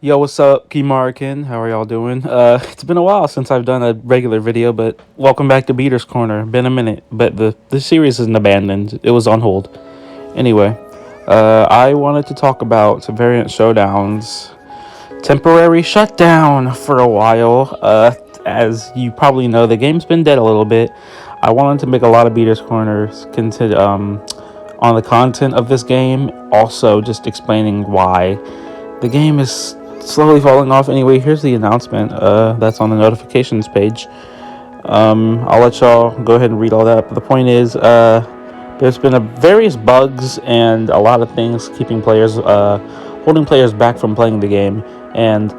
Yo, what's up, Kimarican? How are y'all doing? It's been a while since I've done a regular video, but welcome back to Beater's Corner. Been a minute, but the series isn't abandoned. It was on hold. Anyway, I wanted to talk about Variant Showdown's temporary shutdown for a while. As you probably know, the game's been dead a little bit. I wanted to make a lot of Beater's Corners on the content of this game, also just explaining why the game is slowly falling off. Anyway, here's the announcement that's on the notifications page. I'll let y'all go ahead and read all that. But the point is, there's been various bugs and a lot of things keeping players, holding players back from playing the game. And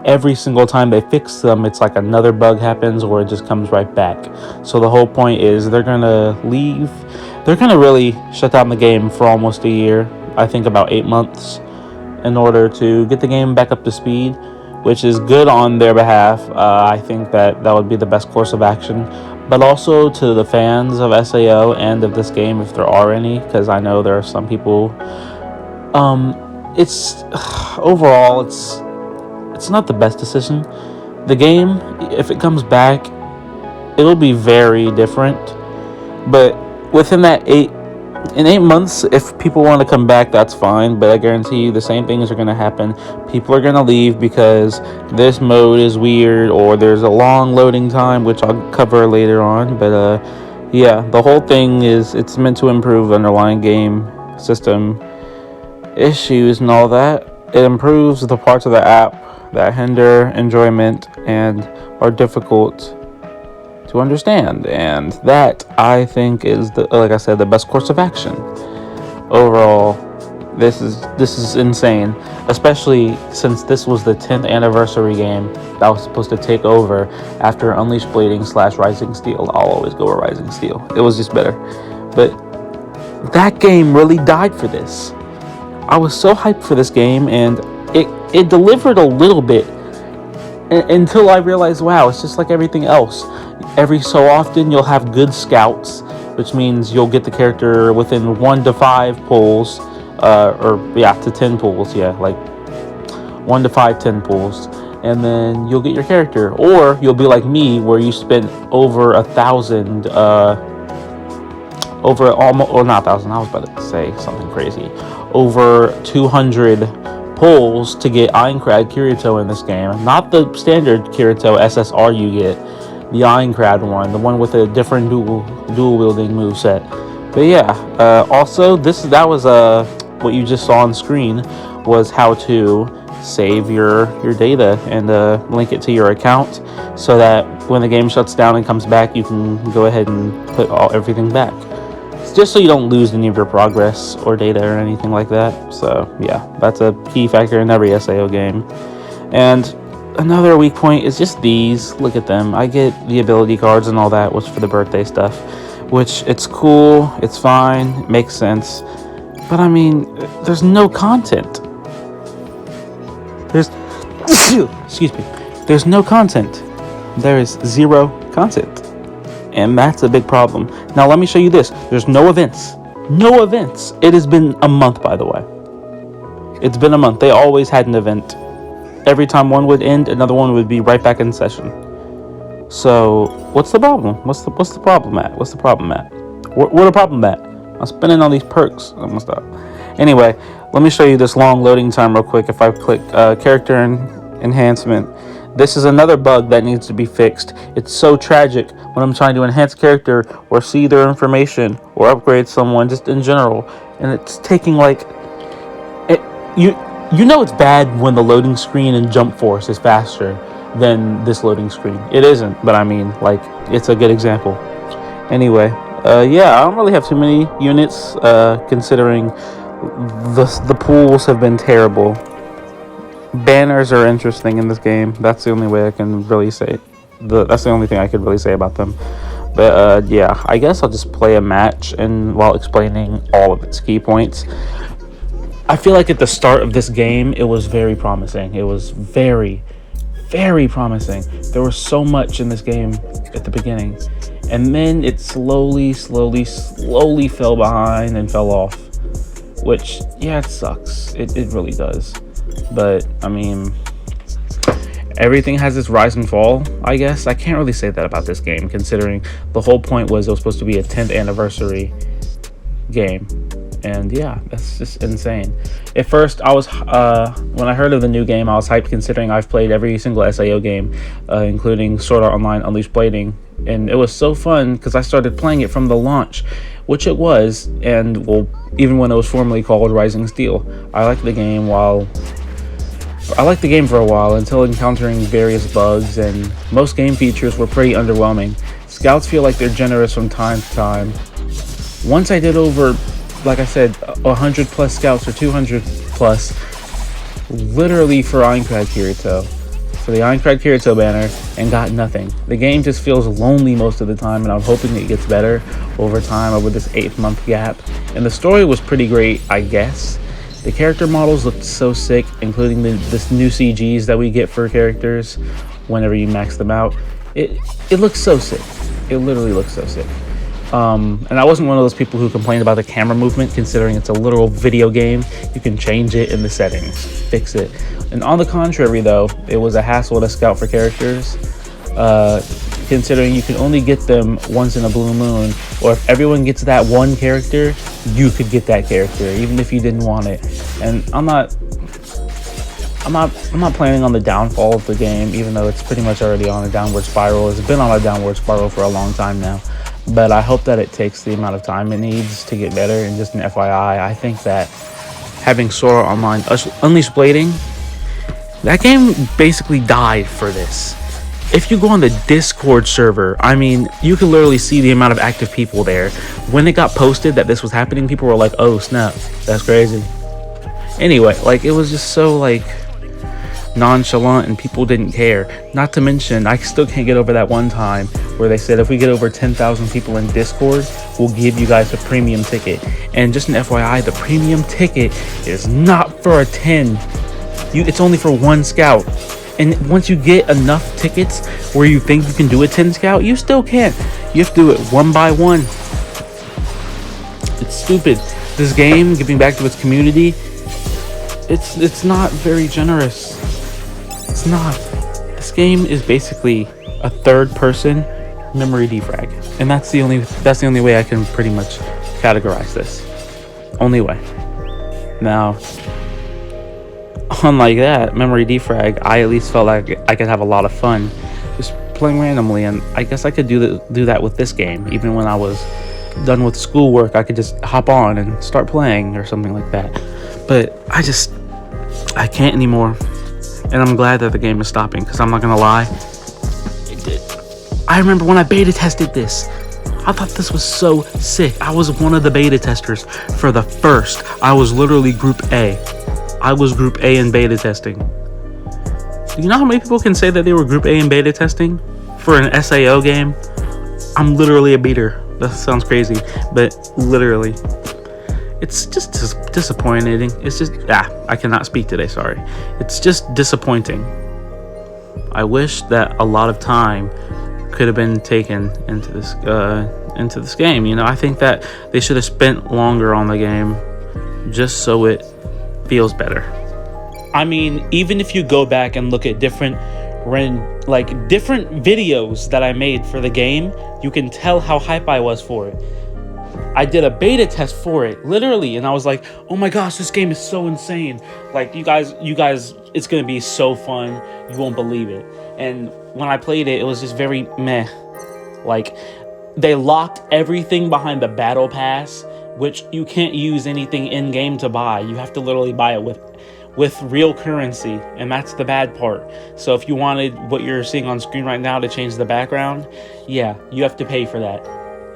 every single time they fix them, it's like another bug happens or it just comes right back. So the whole point is they're gonna leave. They're gonna really shut down the game for almost a year. I think about 8 months in order to get the game back up to speed, which is good on their behalf. I think that would be the best course of action, but also to the fans of SAO and of this game, if there are any, because I know there are some people. It's overall, it's not the best decision. The game, if it comes back, it'll be very different, but within that in 8 months, if people want to come back, that's fine, but I guarantee you the same things are going to happen. People are going to leave because this mode is weird or there's a long loading time, which I'll cover later on. But yeah, the whole thing is it's meant to improve underlying game system issues and all that. It improves the parts of the app that hinder enjoyment and are difficult to understand, and that I think is like I said, the best course of action. Overall, this is insane, especially since this was the 10th anniversary game that was supposed to take over after Unleashed Blading / Rising Steel. I'll always go with Rising Steel. It was just better, but that game really died for this. I was so hyped for this game, and it delivered a little bit until I realized, wow, it's just like everything else. Every so often, you'll have good scouts, which means you'll get the character within 1 to 5 pulls, to 10 pulls, like 1 to 5, 10 pulls, and then you'll get your character. Or you'll be like me, where you spent over 1,000, over almost, or not 1,000. I was about to say something crazy. Over 200 pulls to get Ironclad Kirito in this game. Not the standard Kirito SSR you get, the Ironclad one, the one with a different dual wielding moveset. But yeah, also that was what you just saw on screen was how to save your data and link it to your account so that when the game shuts down and comes back, you can go ahead and put everything back. Just so you don't lose any of your progress or data or anything like that. So yeah, that's a key factor in every SAO game. And another weak point is just these. Look at them. I get the ability cards and all that was for the birthday stuff, which it's cool, it's fine, makes sense. But I mean, there's no content. There's excuse me. There's no content. There is zero content. And that's a big problem. Now let me show you this. There's no events. No events. It has been a month, by the way. It's been a month. They always had an event. Every time one would end, another one would be right back in session. So what's the problem? What's the problem at? What's the problem at? What the problem at? I'm spending on these perks. I'm gonna stop. Anyway, let me show you this long loading time real quick. If I click character enhancement, this is another bug that needs to be fixed. It's so tragic when I'm trying to enhance character or see their information or upgrade someone just in general, and it's taking like you know it's bad when the loading screen in Jump Force is faster than this loading screen. It isn't, but I mean, like, it's a good example. Anyway, yeah, I don't really have too many units considering the pools have been terrible. Banners are interesting in this game. That's the only way I can really say. That's the only thing I could really say about them. But yeah, I guess I'll just play a match and while explaining all of its key points. I feel like at the start of this game, it was very promising. It was very, very promising. There was so much in this game at the beginning, and then it slowly fell behind and fell off. Which, yeah, it sucks. It really does. But I mean, everything has its rise and fall, I guess. I can't really say that about this game, considering the whole point was it was supposed to be a 10th anniversary game. And yeah, that's just insane. At first, I was when I heard of the new game, I was hyped, considering I've played every single SAO game, including Sword Art Online Unleashed Blading, and it was so fun because I started playing it from the launch, which it was, and well, even when it was formerly called Rising Steel. I liked the game for a while until encountering various bugs, and most game features were pretty underwhelming. Scouts feel like they're generous from time to time. Once I did over, like I said, 100 plus scouts or 200 plus, literally for Aincrad Kirito, for the Aincrad Kirito banner, and got nothing. The game just feels lonely most of the time, and I'm hoping it gets better over time, over this 8-month gap. And the story was pretty great, I guess. The character models looked so sick, including this new CGs that we get for characters whenever you max them out. It looks so sick. It literally looks so sick. And I wasn't one of those people who complained about the camera movement, considering it's a literal video game. You can change it in the settings, fix it. And on the contrary, though, it was a hassle to scout for characters, considering you can only get them once in a blue moon, or if everyone gets that one character, you could get that character, even if you didn't want it. And I'm not planning on the downfall of the game, even though it's pretty much already on a downward spiral. It's been on a downward spiral for a long time now. But I hope that it takes the amount of time it needs to get better. And just an FYI, I think that having Sword Art Online Unleashed Blading, that game basically died for this. If you go on the Discord server, I mean, you can literally see the amount of active people there. When it got posted that this was happening, people were like, oh snap, that's crazy. Anyway, like, it was just so like nonchalant, and people didn't care. Not to mention, I still can't get over that one time where they said if we get over 10,000 people in Discord, we'll give you guys a premium ticket. And just an FYI, the premium ticket is not for a 10. It's only for one scout. And once you get enough tickets where you think you can do a 10 scout, you still can't. You have to do it one by one. It's stupid. This game, giving back to its community, it's not very generous. It's not. This game is basically a third-person memory defrag, and that's the only way I can pretty much categorize this. Only way. Now, unlike that memory defrag, I at least felt like I could have a lot of fun just playing randomly, and I guess I could do that with this game. Even when I was done with schoolwork, I could just hop on and start playing or something like that. But I can't anymore. And I'm glad that the game is stopping, because I'm not gonna lie, I remember when I beta tested this, I thought this was so sick. I was one of the beta testers for the first. I was literally Group A. I was Group A in beta testing. Do you know how many people can say that they were Group A in beta testing for an SAO game? I'm literally a beater. That sounds crazy, but literally. It's just disappointing. It's just, I cannot speak today, sorry. It's just disappointing. I wish that a lot of time could have been taken into this game. You know, I think that they should have spent longer on the game just so it feels better. I mean, even if you go back and look at different videos that I made for the game, you can tell how hype I was for it. I did a beta test for it, literally, and I was like, oh my gosh, this game is so insane. Like, you guys, it's gonna be so fun, you won't believe it. And when I played it, it was just very meh. Like, they locked everything behind the battle pass, which you can't use anything in-game to buy. You have to literally buy it with real currency, and that's the bad part. So if you wanted what you're seeing on screen right now to change the background, yeah, you have to pay for that.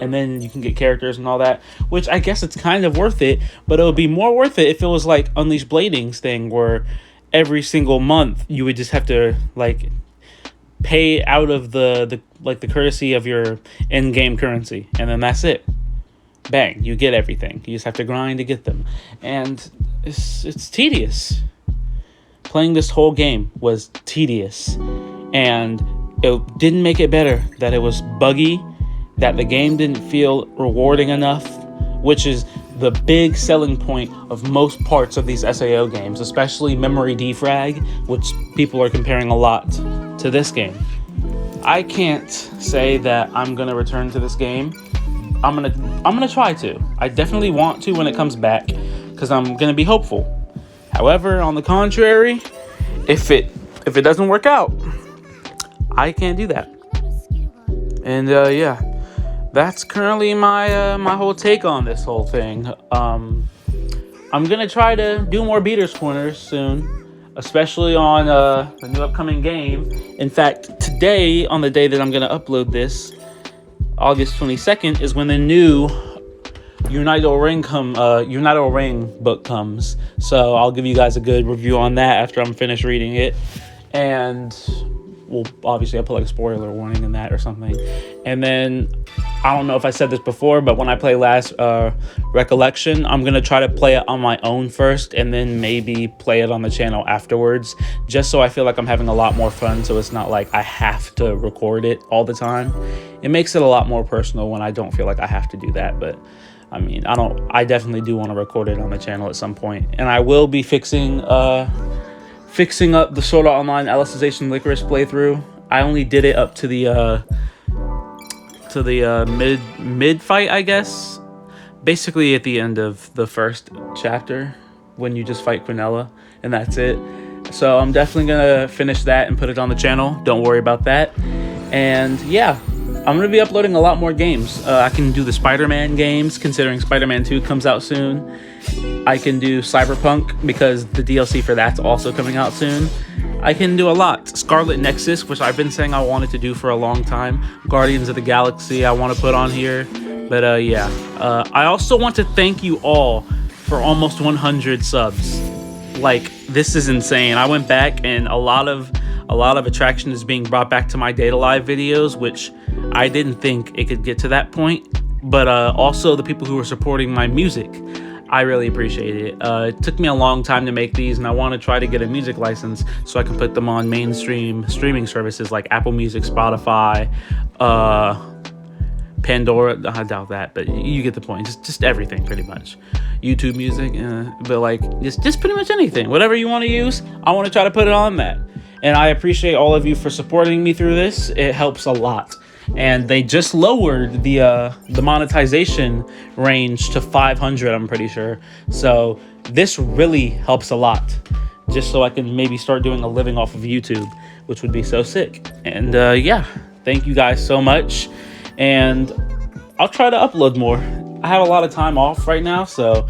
And then you can get characters and all that, which I guess it's kind of worth it, but it would be more worth it if it was like Unleashed Blading's thing, where every single month you would just have to like pay out of the courtesy of your in-game currency, and then that's it. Bang, you get everything. You just have to grind to get them, and it's tedious. Playing this whole game was tedious, and it didn't make it better that it was buggy, that the game didn't feel rewarding enough, which is the big selling point of most parts of these SAO games, especially memory defrag, which people are comparing a lot to this game. I can't say that I'm gonna return to this game. I'm gonna try to. I definitely want to when it comes back, because I'm gonna be hopeful. However, on the contrary, if it doesn't work out, I can't do that. And yeah, that's currently my whole take on this whole thing. I'm gonna try to do more Beaters Corners soon, especially on the new upcoming game. In fact, today, on the day that I'm gonna upload this, August 22nd, is when the new United Ring book comes. So I'll give you guys a good review on that after I'm finished reading it. And well, obviously I'll put like a spoiler warning in that or something. And then, I don't know if I said this before, but when I play Last Recollection, I'm going to try to play it on my own first and then maybe play it on the channel afterwards, just so I feel like I'm having a lot more fun, so it's not like I have to record it all the time. It makes it a lot more personal when I don't feel like I have to do that, but I mean, I definitely do want to record it on the channel at some point. And I will be fixing up the Sword Art Online Alicization Licorice playthrough. I only did it up to the mid fight, I guess. Basically at the end of the first chapter, when you just fight Quinella, and that's it. So I'm definitely gonna finish that and put it on the channel. Don't worry about that. And yeah, I'm gonna be uploading a lot more games. I can do the Spider-Man games, considering Spider-Man 2 comes out soon. I can do Cyberpunk, because the DLC for that's also coming out soon. I can do a lot. Scarlet Nexus, which I've been saying I wanted to do for a long time. Guardians of the Galaxy I want to put on here. But yeah, I also want to thank you all for almost 100 subs. Like, this is insane. I went back and a lot of attraction is being brought back to my Data Live videos, which I didn't think it could get to that point. But also the people who are supporting my music, I really appreciate it. It took me a long time to make these, and I want to try to get a music license so I can put them on mainstream streaming services like Apple Music, Spotify, Pandora. I doubt that, but you get the point. Just everything, pretty much. YouTube Music, but like just pretty much anything. Whatever you want to use, I want to try to put it on that. And I appreciate all of you for supporting me through this. It helps a lot. And they just lowered the monetization range to 500, I'm pretty sure. So this really helps a lot, just so I can maybe start doing a living off of YouTube, which would be so sick. And yeah, thank you guys so much. And I'll try to upload more. I have a lot of time off right now, so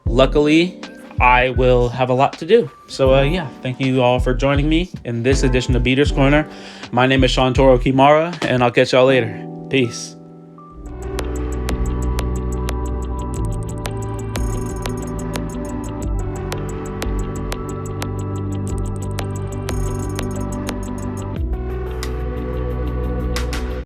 luckily I will have a lot to do. So yeah, thank you all for joining me in this edition of Beaters Corner. My name is Shantoro Kimara, and I'll catch y'all later. Peace.